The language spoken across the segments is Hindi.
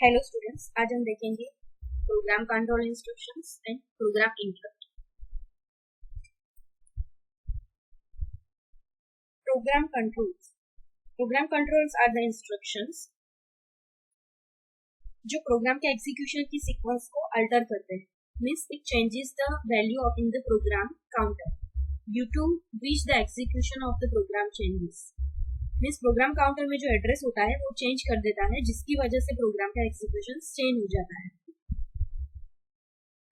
हेलो स्टूडेंट्स, आज हम देखेंगे program control instructions and program interrupt. Program controls are the instructions जो प्रोग्राम के एग्जीक्यूशन की सीक्वेंस को अल्टर करते हैं। Means it changes the value of in the program counter due to which the execution of the program changes. Means program counter में जो एड्रेस होता है वो चेंज कर देता है, जिसकी वजह से प्रोग्राम का एग्जीक्यूशन चेंज हो जाता है।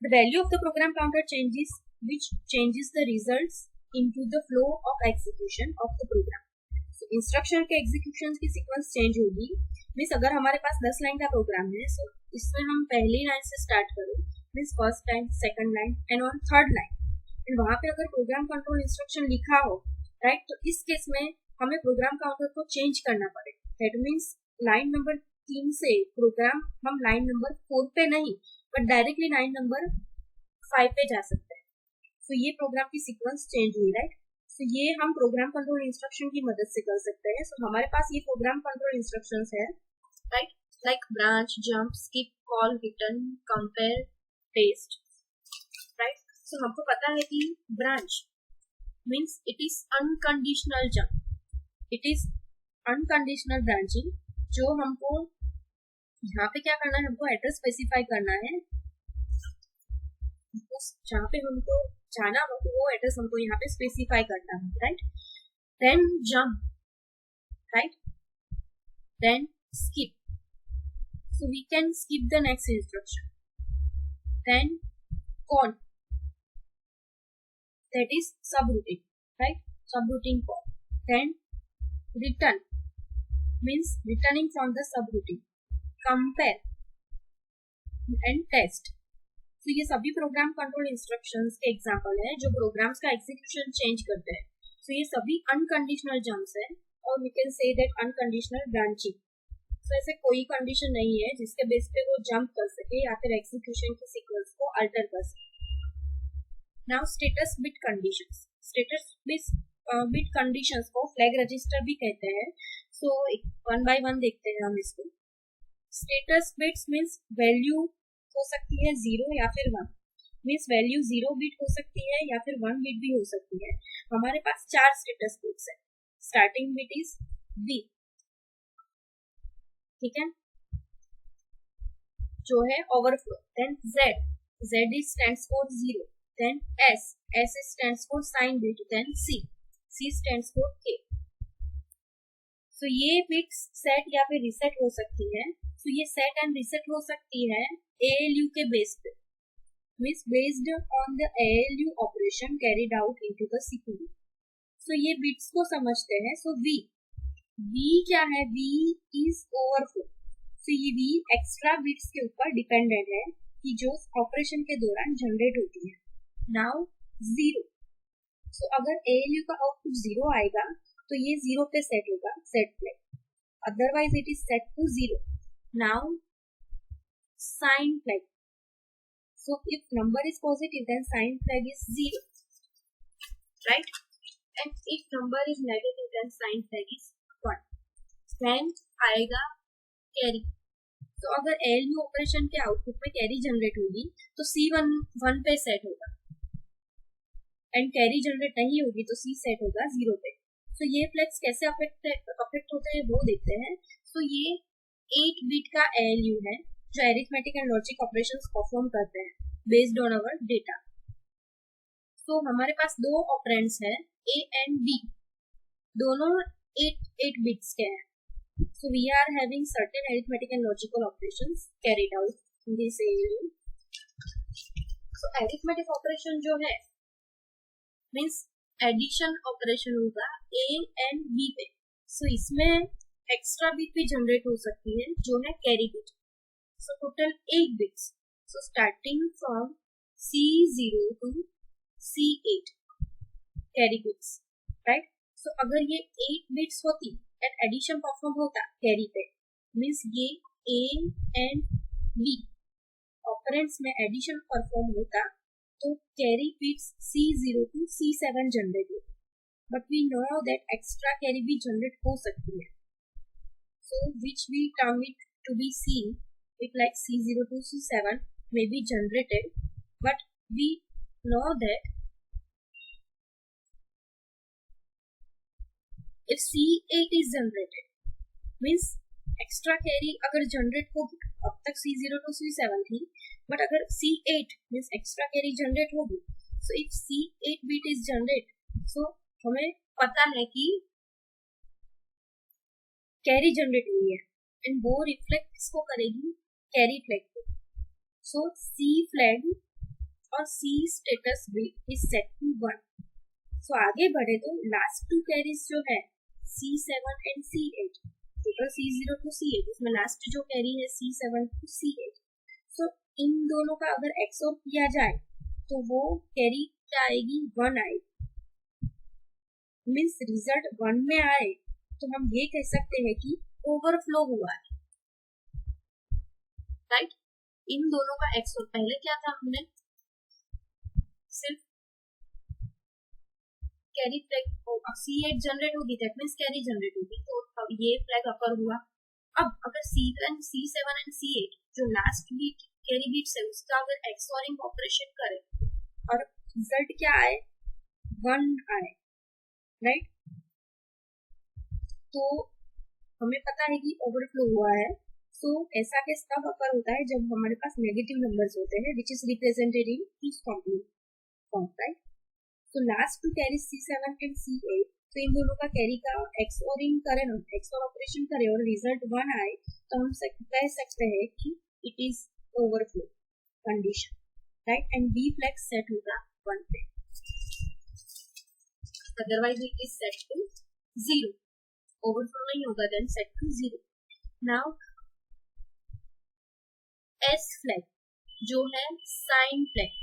The value of the program counter changes, which changes the results into the flow of execution of the program. So instruction के एग्जीक्यूशन की सीक्वेंस चेंज होगी। मीन्स अगर हमारे पास 10 लाइन का प्रोग्राम है, सो इसमें हम पहली लाइन से स्टार्ट करें, means first line, second line and on third line, and वहां पे अगर प्रोग्राम कंट्रोल इंस्ट्रक्शन लिखा हो, राइट, तो इस केस में हमें प्रोग्राम काउंटर को चेंज करना पड़े। दैट मीन्स लाइन नंबर 3 से प्रोग्राम हम लाइन नंबर 4 पे नहीं बट डायरेक्टली लाइन नंबर 5 पे जा सकते हैं। तो ये प्रोग्राम की सीक्वेंस चेंज हुई, राइट। तो ये हम प्रोग्राम कंट्रोल इंस्ट्रक्शन की मदद से कर सकते हैं। सो हमारे पास ये प्रोग्राम कंट्रोल इंस्ट्रक्शंस है, right, like branch, jump, skip, call, return, compare, paste, right. So हमको पता है कि branch means it is unconditional jump, it is unconditional branching. जो हमको यहाँ पे क्या करना है, हमको एड्रेस स्पेसिफाई करना है, जहाँ पे हमको जाना हो वो एड्रेस हमको यहाँ पे स्पेसिफाई करना है, right. Then jump, right, then skip, so we can skip the next instruction. Then call, that is subroutine, right, subroutine call. Then return means returning from the subroutine, compare and test। तो ये सभी प्रोग्राम कंट्रोल इंस्ट्रक्शंस के एग्जांपल हैं जो प्रोग्राम्स का एग्जीक्यूशन चेंज करते हैं। तो ये सभी अनकंडीशनल जंप्स हैं, और we can say that unconditional branching. तो ऐसे कोई कंडीशन नहीं है जिसके बेस पे वो जंप कर सके या फिर एग्जीक्यूशन की सीक्वेंस को अल्टर कर सके। Now status bit conditions. Status bit conditions को फ्लैग रजिस्टर भी कहते हैं। सो वन बाय वन देखते हैं हम इसको। स्टेटस बिट्स मीन्स वैल्यू हो सकती है 0 या फिर 1। मीन्स वैल्यू 0 बिट हो सकती है या फिर 1 बिट भी हो सकती है। हमारे पास 4 स्टेटस बिट्स है। स्टार्टिंग बिट इज V, ठीक है, जो है overflow. Then Z is stands for 0। Then S stands for sign bit. Then C stands for K। So ये बिट्स सेट या फिर रिसेट हो सकती है। सो ये सेट एंड रिसेट हो सकती है ALU के बेस पे, means based on the ALU operation carried out into the CPU। सो ये बिट्स को समझते हैं। सो V क्या है? V is overflow. सो ये V एक्स्ट्रा बिट्स के ऊपर डिपेंडेंट है कि जो ऑपरेशन के दौरान जनरेट होती है। नाउ 0, सो अगर ALU का आउटपुट 0 आएगा तो ये 0 पे सेट होगा, set flag, otherwise it is set to 0। Now sign flag, so if number is positive then sign flag is 0, right, and if number is negative then sign flag is 1। देन आएगा कैरी। तो अगर ALU ऑपरेशन के आउटपुट में कैरी जनरेट होगी तो C1 1 पे सेट होगा, एंड कैरी जनरेट नहीं होगी तो C सेट होगा 0 पे। तो ये फ्लैग्स कैसे अफेक्ट होते हैं वो देखते हैं। तो ये 8 बिट का ALU है जो arithmetic and logic operations perform करते हैं बेस्ड ऑन अवर डेटा। तो हमारे पास 2 ऑपरेंड्स है A एंड B, दोनों 8 बिट्स के हैं। So we are having certain arithmetic and logical operations carried out in this ALU। So arithmetic operation जो है मीन्स एडिशन ऑपरेशन होगा A एंड B पे। सो इसमें एक्स्ट्रा बिट भी जनरेट हो सकती है जो है carry bit. So total 8 bits, so starting from C0 to C8 carry bits, right. So अगर ये 8 बिट्स होती एंड एडिशन परफॉर्म होता कैरी पे, मीन्स ये A एंड B ऑपरेंड्स में एडिशन परफॉर्म होता तो carry bits C0 to C7 generate होती। But we know that extra carry भी जनरेट हो सकती है, so which we term it to be seen if like C0 to C7 may be generated, but we know that if C8 is generated, means extra carry अगर जनरेट होगी, अब तक C0 to C7 थी, बट अगर C8 means extra carry generate होगी, so if C8 bit is generate, so हमें पता है कि कैरी जनरेट हुई है एंड वो रिफ्लेक्ट किसको करेगी, कैरी फ्लैग को. सो C फ्लैग और C status bit is set to 1. So आगे बढ़े तो लास्ट टू कैरीज जो है C7 and C8, C0 to C8, इसमें लास्ट जो कैरी है C7 to C8. सो इन दोनों का अगर XOR किया जाए तो वो कैरी क्या आएगी, 1 आएगी. मीन्स रिजल्ट 1 में आए तो हम ये कह सकते हैं कि ओवरफ्लो हुआ है, राइट. इन दोनों का XOR, पहले क्या था, हमने सिर्फ कैरी फ्लैग, C8 जनरेट होगी, दैट मीन्स कैरी जनरेट होगी, तो ये फ्लैग अपर हुआ. अब अगर C7 एंड C8 जो लास्ट बीट कैरी बीट्स है उसका अगर एक्सओरिंग ऑपरेशन करें और रिजल्ट क्या आए, 1 आए, राइट. तो हमें पता है कि ओवरफ्लो हुआ है. सो ऐसा केस तब अपर होता है जब हमारे पास नेगेटिव नंबर्स होते हैं which is represented in two complete form, right. तो last two carry C7 and C8, तो इन दोनों का कैरी का एक्सओरिंग करें, एक्सओर ऑपरेशन करें और रिजल्ट 1 आए तो हम कह सकते हैं कि it is overflow condition, right. And B flag set होगा 1 पे, otherwise it is set to 0. Overflow नहीं होगा, then set to 0. Now S flag जो है sign flag.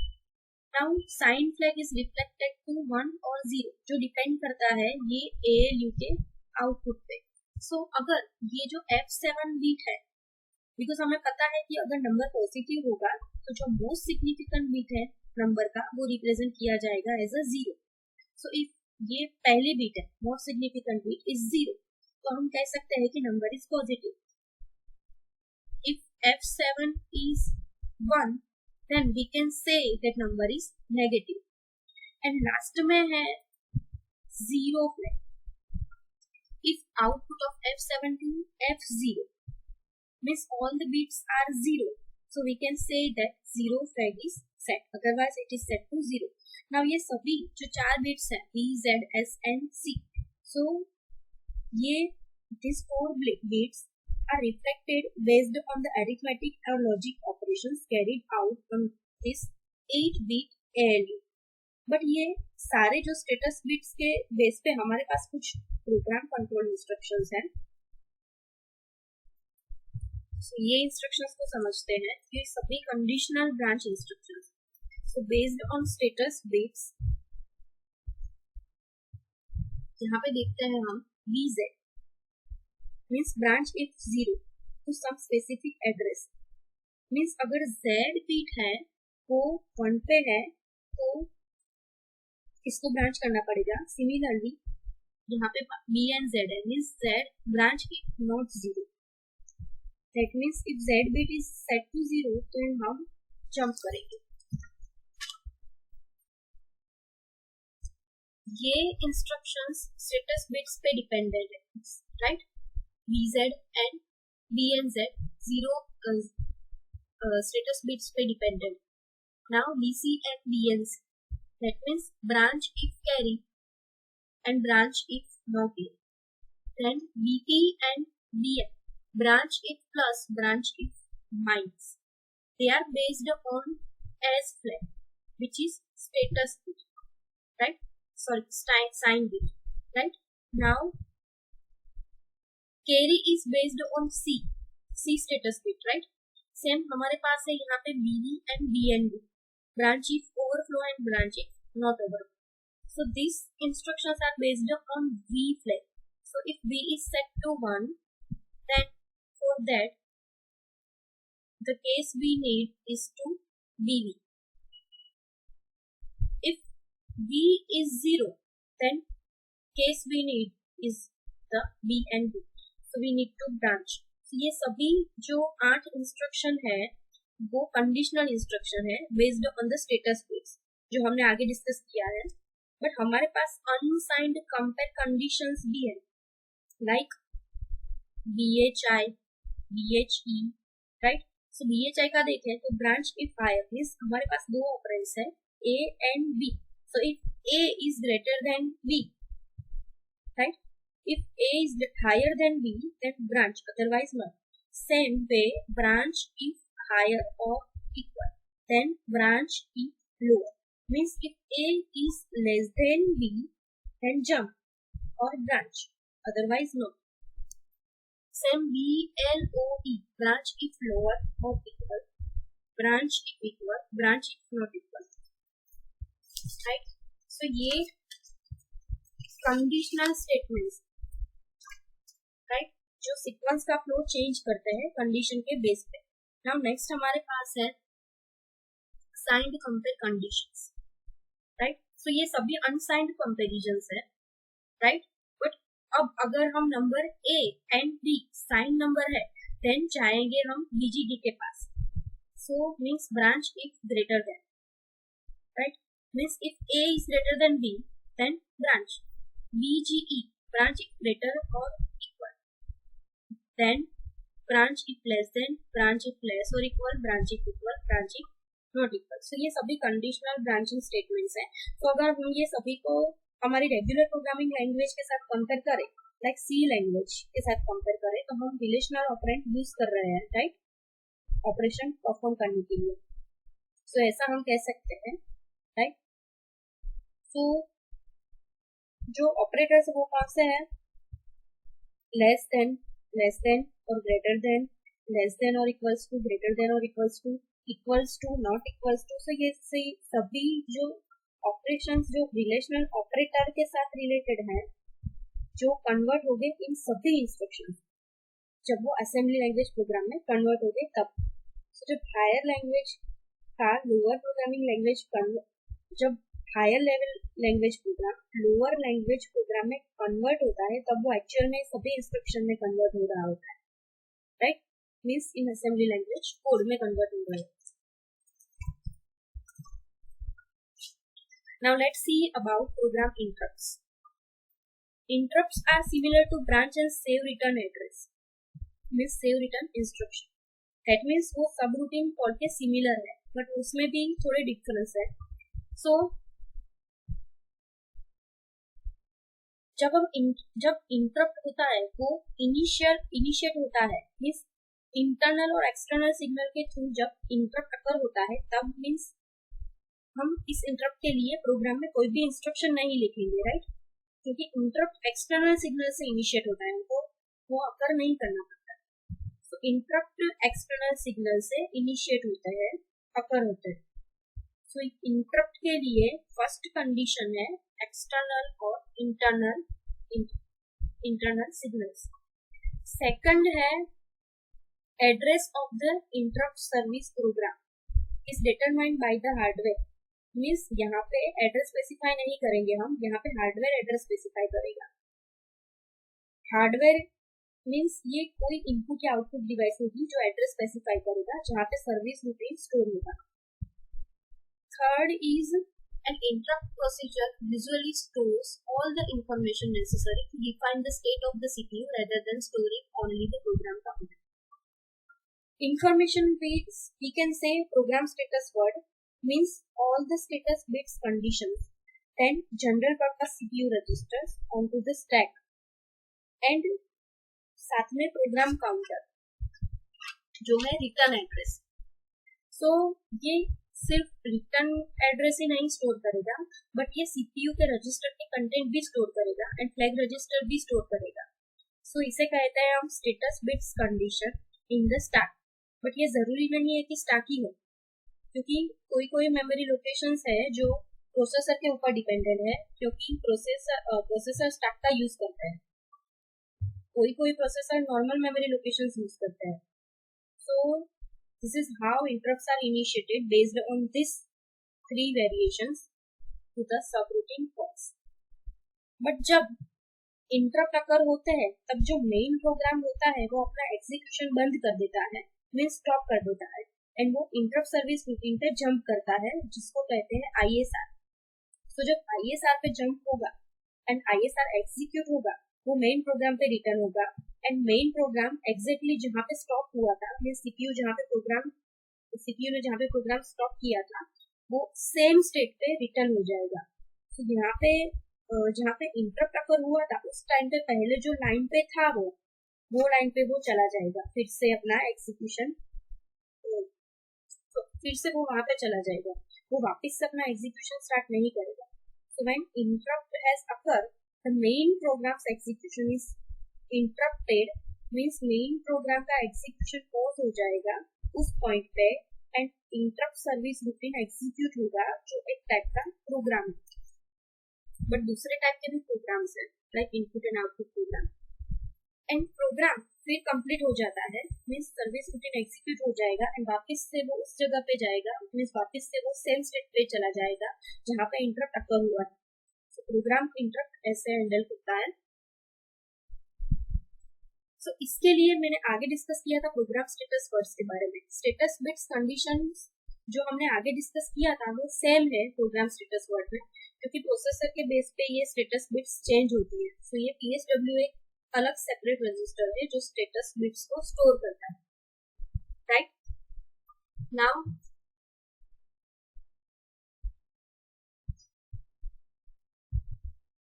Now sign flag is reflected to 1 और 0, जो डिपेंड करता है ये ALU के आउटपुट पे. सो अगर ये जो F7 बीट है, बिकॉज हमें पता है कि अगर नंबर पॉजिटिव होगा तो जो मोस्ट सिग्निफिकेंट बीट है नंबर का वो रिप्रेजेंट किया जाएगा एज अ 0. सो इफ ये पहली बीट है, मोस्ट सिग्निफिकेंट बीट इज 0, तो हम कह सकते हैं कि number is positive. If F7 is 1, then we can say that number is negative. And last में है 0 flag. If output of F7 to F0 means all the bits are 0, so we can say that 0 flag is set. Otherwise it is set to 0. Now ये सभी जो 4 bits हैं B, Z, S and C, so ये these 4 bits are reflected based on the arithmetic or logic operations carried out on this 8-bit ALU. But ये सारे जो स्टेटस बिट्स के बेस पे हमारे पास कुछ प्रोग्राम कंट्रोल इंस्ट्रक्शंस हैं. So ये इंस्ट्रक्शंस को समझते हैं. ये सभी conditional branch instructions. So based on status bits, यहाँ पे देखते हैं हम BZ means branch if 0 to some specific address. means अगर Z बीट है वो 1 पे है तो इसको ब्रांच करना पड़ेगा. सिमिलरली यहाँ पे B and Z है, means Z branch if not 0. that means if Z bit is set to 0 तो हम जंप करेंगे. ये इंस्ट्रक्शंस स्टेटस बिट्स पे डिपेंडेंट है, right. BZ and B and Z 0 status bits पे dependent. Now BC and BNC, that means branch if carry and branch if no carry. Then BP and BN, branch if plus, branch if minus. They are based on S flag, which is status bit, right? Sorry, sign bit, right? Now carry is based on C status bit, right? Same हमारे पास है यहाँ पे BB and BNB, branch if overflow and branch if not overflow. So these instructions are based on V flag. So if V is set to 1, then for that the case we need is to BV. If V is 0, then case we need is the B and B. So we need to branch. ये सभी जो 8 इंस्ट्रक्शन है वो कंडीशनल इंस्ट्रक्शन है based on the status bits जो हमने आगे डिस्कस किया है। बट हमारे पास अनसाइंड कंपेयर कंडीशंस भी है, लाइक BHI, BHE, राइट। सो BHI का देखें तो ब्रांच इफ हायर मींस हमारे पास दो ऑपरेंड्स है A and B। So if A is greater than B, right, if A is higher than B then branch, otherwise not. Same way branch if higher or equal then branch if lower, means if A is less than B then jump or branch, otherwise no. Same BLOE, branch if lower or equal, branch if equal, branch if not equal, right. So ये कंडीशनल स्टेटमेंट्स, राइट, जो सीक्वेंस का फ्लो चेंज करते हैं कंडीशन के बेस पे। नाउ नेक्स्ट हमारे पास है signed compare conditions, right. So ये सभी अनसाइंड कंपैरिजंस है, राइट। बट अब अगर हम number A and B sign number है देन जाएंगे हम BGD के पास। So means branch if greater than, right, means if A is greater than B then branch BGE, branch if greater or equal, then branch if less than, branch if less or equal, branch if equal, branch if not equal. So ये सभी कंडीशनल ब्रांचिंग स्टेटमेंट्स हैं। तो अगर हम ये सभी को हमारी रेगुलर प्रोग्रामिंग लैंग्वेज के साथ कंपेयर करें, लाइक C लैंग्वेज के साथ कंपेयर करें, तो हम रिलेशनल ऑपरेंड यूज कर रहे हैं, राइट, ऑपरेशन परफॉर्म करने के लिए। सो ऐसा हम कह सकते हैं, राइट। सो जो ऑपरेटर्स वो कौन से हैं, लेस देन और ग्रेटर देन, लेस देन और इक्वल्स टू, ग्रेटर देन और equals to, not equals to. So ये सभी जो ऑपरेशंस जो रिलेशनल ऑपरेटर के साथ रिलेटेड हैं जो कन्वर्ट हो गए इन सभी इंस्ट्रक्शंस जब वो असेंबली लैंग्वेज प्रोग्राम में कन्वर्ट हो गए तब। सो जब हायर लैंग्वेज का लोअर प्रोग्रामिंग लैंग्वेज जब higher level language program lower language program में कन्वर्ट होता है तब वो एक्चुअल में सभी इंस्ट्रक्शन में कन्वर्ट हो रहा होता है, right, means in assembly language code में कन्वर्ट हो रहा है। Now let's see about program interrupts. Interrupts are similar to branch and save return address, means save return instruction. That means वो सब रूटीन कॉल के सिमिलर है बट उसमें भी थोड़े डिफरेंस है। सो जब इंटरप्ट होता है वो इनिशिएट होता है, मींस इंटरनल और एक्सटर्नल सिग्नल के थ्रू जब इंटरप्ट अकर होता है तब मींस हम इस इंटरप्ट के लिए प्रोग्राम में कोई भी इंस्ट्रक्शन नहीं लिखेंगे, राइट, क्योंकि इंटरप्ट एक्सटर्नल सिग्नल से इनिशिएट होता है, उनको वो अकर नहीं करना पड़ता। तो इंटरप्ट एक्सटर्नल सिग्नल से इनिशिएट होते हैं, अकर होते हैं। सो इंटरप्ट के लिए फर्स्ट कंडीशन है एक्सटर्नल और इंटरनल सिग्नल्स। सेकंड है address of the interrupt service program is determined by the hardware, means यहाँ पे एड्रेस स्पेसिफाई नहीं करेंगे हम, यहाँ पे हार्डवेयर एड्रेस स्पेसिफाई करेगा। हार्डवेयर मींस ये कोई इनपुट या आउटपुट डिवाइस होगी जो एड्रेस स्पेसिफाई करेगा जहाँ पे सर्विस रूटीन स्टोर होगा। Third is an interrupt procedure usually stores all the information necessary to define the state of the CPU rather than storing only the program counter. Information bits, we can say program status word means all the status bits conditions, then general purpose CPU registers onto the stack and साथ में प्रोग्राम काउंटर जो है रिटर्न एड्रेस। सो ये सिर्फ रिटर्न एड्रेस ही नहीं स्टोर करेगा बट ये सीपीयू के रजिस्टर के कंटेंट भी स्टोर करेगा एंड फ्लैग रजिस्टर भी स्टोर करेगा। सो इसे कहते हैं हम status bits condition in the stack. But ये जरूरी नहीं है कि स्टैक ही हो, क्योंकि कोई मेमोरी लोकेशंस है जो प्रोसेसर के ऊपर डिपेंडेंट है, क्योंकि प्रोसेसर स्टैक का यूज करता है, कोई processor normal memory locations use करता है। सो this is how interrupts are initiated based on these three variations to the subroutine calls. But जब इंटरप्ट अकर होते हैं तब जो मेन प्रोग्राम होता है वो अपना एग्जीक्यूशन बंद कर देता है, मीन स्टॉप कर देता है, एंड वो इंटरप्ट सर्विस रूटीन पे जंप करता है जिसको कहते हैं ISR। तो जब ISR पे जंप होगा एंड ISR एग्जीक्यूट होगा वो मेन प्रोग्राम पे रिटर्न होगा, एंड मेन प्रोग्राम एग्जैक्टली जहाँ पे स्टॉप हुआ था, सीपीयू ने जहाँ पे प्रोग्राम स्टॉप किया था वो सेम स्टेट पे रिटर्न हो जाएगा। तो यहाँ पे जहाँ पे इंटरप्ट अकर हुआ था उस टाइम पे पहले जो लाइन पे था वो लाइन पे वो चला जाएगा, फिर से अपना एग्जीक्यूशन, तो फिर से वो वहां पे चला जाएगा, वो वापस से अपना एग्जीक्यूशन स्टार्ट नहीं करेगा। So when interrupt has occurred, the main program's execution is interrupted, means main program का execution pause हो जाएगा उस point पे, and interrupt service routine execute होगा जो एक टाइप का प्रोग्राम है। बट दूसरे टाइप के भी प्रोग्राम्स है like input and output program, and program फिर कंप्लीट हो जाता है, मीन्स सर्विस रूटीन एग्जीक्यूट हो जाएगा एंड वापस से वो उस जगह पे जाएगा, मीन्स वापस से वो सेम स्टेट पे चला जाएगा जहाँ पे इंटरप्ट अकर हुआ है। तो प्रोग्राम इंटरप्ट ऐसे हैंडल करता है। सो इसके लिए मैंने आगे डिस्कस किया था प्रोग्राम स्टेटस वर्ड्स के बारे में। स्टेटस बिट्स कंडीशंस जो हमने आगे डिस्कस किया था वो सेम है प्रोग्राम स्टेटस वर्ड में, क्योंकि प्रोसेसर के बेस पे ये स्टेटस बिट्स चेंज होती है। सो ये PSW एक अलग सेपरेट रजिस्टर है जो स्टेटस बिट्स को स्टोर करता है, right. Now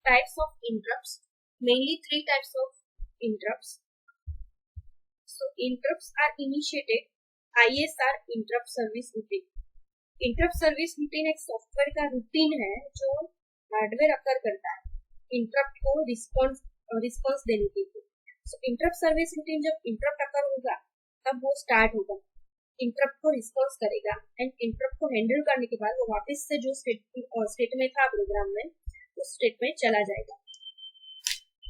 types of interrupts, mainly 3 types of interrupts. So interrupts are initiated ISR interrupt service routine. Interrupt service routine एक सॉफ्टवेयर का रूटीन है जो हार्डवेयर अकर करता है इंटरप्ट को रिस्पॉन्स देने के लिए। सो इंटरप्ट सर्विस रूटीन जब इंटरप्ट अकर होगा तब वो स्टार्ट होगा, इंटरप्ट को रिस्पॉन्स करेगा एंड इंटरप्ट को हैंडल करने के बाद वो वापस से जो स्टेट में था प्रोग्राम में उस स्टेट में चला जाएगा,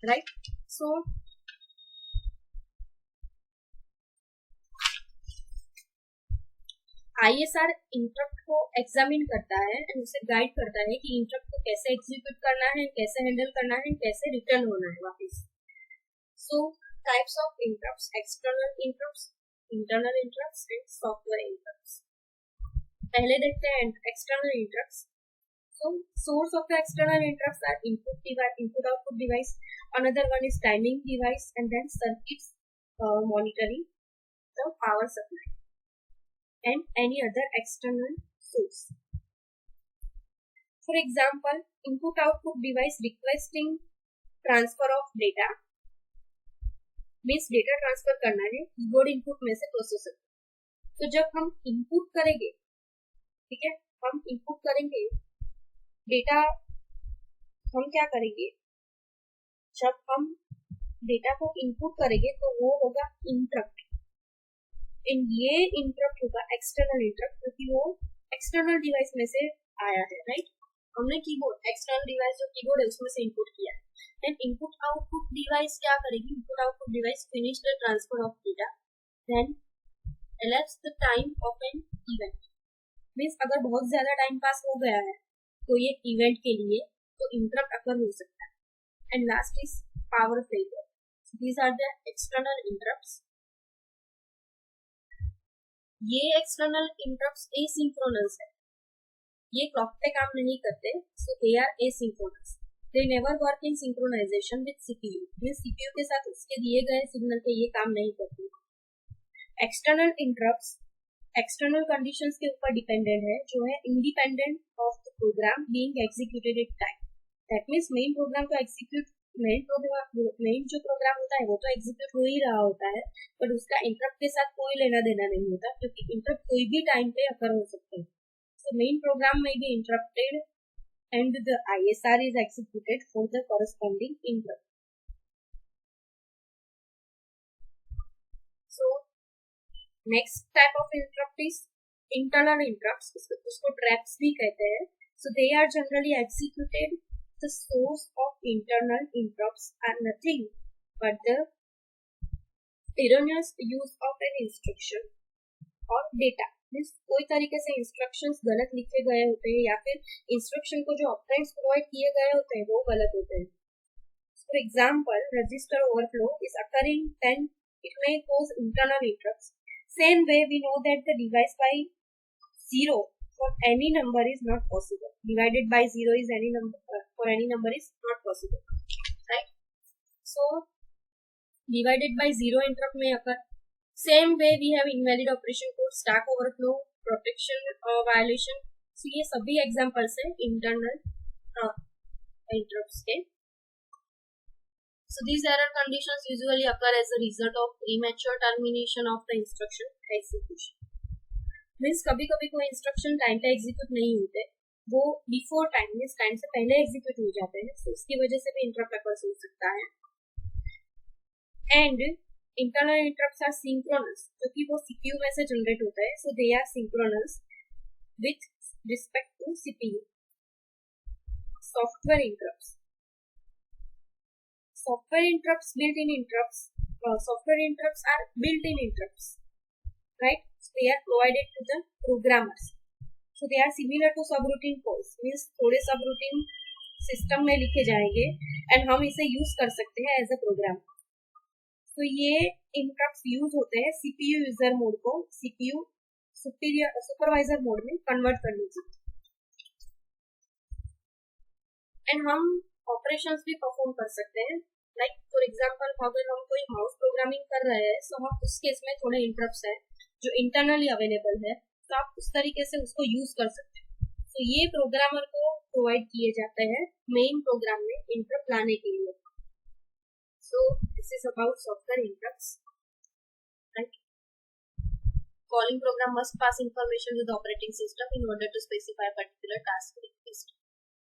राइट। सो ISR इंटरप्ट को एग्जामिन करता है एंड उसे गाइड करता है कि इंटरप्ट को कैसे एग्जीक्यूट करना है, कैसे हैंडल करना है, कैसे रिटर्न होना है वापस। So types of interrupts, external interrupts, internal interrupts and software interrupts. पहले देखते हैं external interrupts. So source of the external interrupts are input output device, another one is timing device, and then circuits monitoring the power supply and any other external source. For example, input-output device requesting transfer of data means data transfer करना है कीबोर्ड इनपुट में से प्रोसेसर। तो जब हम इनपुट करेंगे, ठीक है, हम इनपुट करेंगे डेटा, हम क्या करेंगे, जब हम डेटा को इनपुट करेंगे तो वो होगा इंटरप्ट, एंड ये इंटरप्ट होगा एक्सटर्नल इंटरप्ट क्योंकि वो एक्सटर्नल डिवाइस में से आया है, राइट। हमने कीबोर्ड एक्सटर्नल डिवाइस जो कीबोर्ड है उसमें से इनपुट किया है, एंड इनपुट आउटपुट डिवाइस क्या करेगी, input output device finish the transfer of data then elapse the time of an event, means अगर बहुत ज्यादा टाइम पास हो गया है तो ये इवेंट के लिए तो इंटरप्ट अकर हो सकता है। And last is power failure. These are the external interrupts. ये एक्सटर्नल इंटरप्ट्स एसिंक्रोनस है, ये क्लॉक पे काम नहीं करते, so they are asynchronous, they never work in synchronization with CPU, means CPU के साथ उसके दिए गए सिग्नल पे ये काम नहीं करते। एक्सटर्नल इंटरप्ट्स एक्सटर्नल कंडीशंस के ऊपर डिपेंडेंट है जो है independent of the program being executed at time. That means main program को एग्जीक्यूट मेन जो प्रोग्राम होता है वो तो एग्जीक्यूट हो ही रहा होता है, बट उसका इंटरप्ट के साथ कोई लेना देना नहीं होता क्योंकि इंटरप्ट कोई भी टाइम पे अकर हो सकते हैं। सो मेन प्रोग्राम में be interrupted and the ISR is executed for the corresponding interrupt. So next type of interrupt is internal interrupts, उसको ट्रैप्स भी कहते हैं। So they are generally executed. The source of internal interrupts are nothing but the erroneous use of an instruction or data. Means कोई तरीके से इंस्ट्रक्शंस गलत लिखे गए होते हैं या फिर इंस्ट्रक्शन को जो ऑपरेंड्स प्रोवाइड किए गए होते हैं वो गलत होते हैं। For example, register overflow is occurring, then it may cause internal interrupts. Same way, we know that the device by 0 for any number is not possible. Divided by 0 is any number for any number is not possible, right? So divided by 0 interrupt may occur. Same way we have invalid operation code, stack overflow, protection violation. So ये सभी examples हैं internal interrupts के. So these error conditions usually occur as a result of premature termination of the instruction execution. Means कभी कभी कोई instruction टाइम पे execute नहीं होते, वो before time मीन्स टाइम से पहले execute हो जाते हैं, so उसकी वजह से भी interrupt occur हो सकता है. And internal interrupts are synchronous, क्योंकि वो CPU में से generate होता है, so they are synchronous with respect to CPU. Software interrupts. Software interrupts, built-in interrupts. Software interrupts are built-in interrupts, right? So they are provided to the programmers. So they are similar to subroutine calls. Means थोड़े subroutine system में लिखे जाएंगे and हम इसे use कर सकते हैं as a program. तो ये interrupts use होते हैं CPU user mode को CPU supervisor mode में convert करने के लिए. And हम operations भी perform कर सकते हैं. Like for example, अगर हम कोई mouse programming कर रहे हैं, so हम उस केस में थोड़े interrupts हैं जो internally available है, तो आप उस तरीके से उसको use कर सकते हैं. तो ये प्रोग्रामर को प्रोवाइड किए जाते हैं मेन प्रोग्राम में इंटरप्ट लाने के लिए. So this is about software interrupts. Right? Calling program must pass information to the operating system in order to specify a particular task request.